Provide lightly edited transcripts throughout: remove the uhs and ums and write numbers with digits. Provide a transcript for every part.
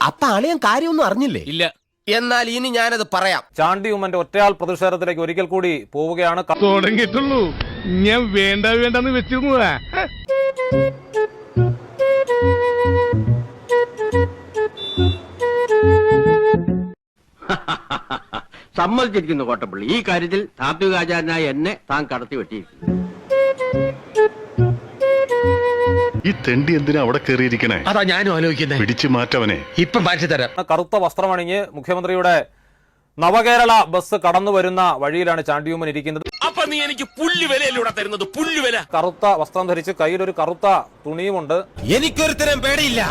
അപ്പൊ അളിയൻ കാര്യമൊന്നും അറിഞ്ഞില്ലേ? ഇല്ല. എന്നാൽ ഇനി ഞാനത് പറയാം. ചാണ്ടി ഉമ്മന്റെ ഒറ്റയാൾ പ്രതിഷേധത്തിലേക്ക് ഒരിക്കൽ കൂടി പോവുകയാണ്. തുടങ്ങിയിട്ടുള്ളൂ, ഞാൻ വേണ്ടെന്ന് വെച്ചിരുന്നതാ. സമ്മതിച്ചിരിക്കുന്നു കോട്ടപ്പള്ളി. ഈ കാര്യത്തിൽ താത്വികാചാരനായ എന്നെ താൻ കടത്തി വെട്ടിയിരിക്കുന്നു. ഈ തെണ്ടി എന്തിനാ അവിടെ കയറിയിരിക്കണേ? അതാ ഞാനും ആലോചിക്കുന്നത്. പിടിച്ചു മാറ്റവനെ. ഇപ്പം മാറ്റി തരാം. കറുത്ത വസ്ത്രമണിഞ്ഞ് മുഖ്യമന്ത്രിയുടെ നവകേരള ബസ് കടന്നു വരുന്ന വഴിയിലാണ് ചാണ്ടിയുമ്മൻ ഇരിക്കുന്നത്. അപ്പൊ നീ എനിക്ക് പുല്ലുവിലൂടെ തരുന്നത്? പുല്ലുവില. കറുത്ത വസ്ത്രം ധരിച്ച് കയ്യിലൊരു കറുത്ത തുണിയുമുണ്ട്. എനിക്കൊരുത്തരം പേടിയില്ല.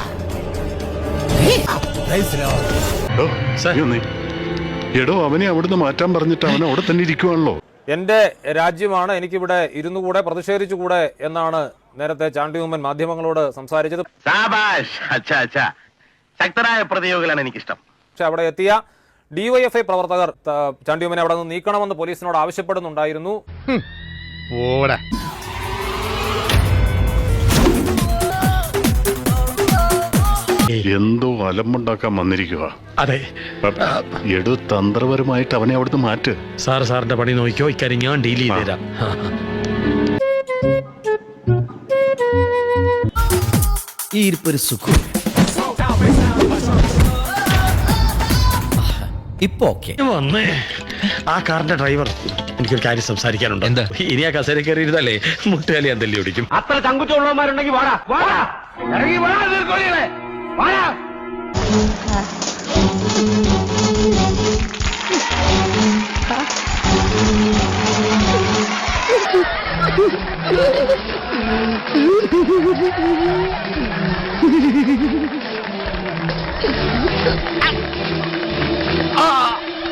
എടോ, അവനെ അവിടുന്ന് മാറ്റാൻ പറഞ്ഞിട്ട് അവൻ അവിടെ തന്നെ ഇരിക്കുവാണല്ലോ. എന്റെ രാജ്യമാണ്, എനിക്കിവിടെ ഇരുന്നുകൂടെ പ്രതിഷേധിച്ചുകൂടെ എന്നാണ് നേരത്തെ ചാണ്ടിയുമ്മൻ മാധ്യമങ്ങളോട് സംസാരിച്ചത്. ശക്തരായ പ്രതിയോഗികളാണ് എനിക്കിഷ്ടം. പക്ഷെ അവിടെ എത്തിയ ഡിവൈഎഫ്ഐ പ്രവർത്തകർ ചാണ്ടിയുമ്മനെ അവിടെ നിന്ന് നീക്കണമെന്ന് പോലീസിനോട് ആവശ്യപ്പെടുന്നുണ്ടായിരുന്നു. എന്തോ അലമ്പുണ്ടാക്കാൻ വന്നിരിക്കുക. അതെ, എടു തന്ത്രപരമായിട്ട് അവനെ അവിടുന്ന് മാറ്റ്. സാറിന്റെ പണി നോക്കിയോ, ഇക്കാര്യം ഞാൻ ഡീൽ ചെയ്ത് തരാം. ഈ ഇരിപ്പൊരു സുഖം. ഇപ്പൊ ഓക്കെ വന്നേ. ആ കാറിന്റെ ഡ്രൈവർ, എനിക്കൊരു കാര്യം സംസാരിക്കാനുണ്ട്. എന്താ? ഇനി ആ കസേര കയറിയിരുന്നല്ലേ മുട്ടുകാലി ഞാൻ തല്ലി ഓടിക്കും. അത്ര ചങ്കുറ്റുള്ളവന്മാരുണ്ടെങ്കിൽ വാടാ വാടാ, ഇറങ്ങി വാടാ, നീർക്കോലികളെ വാടാ.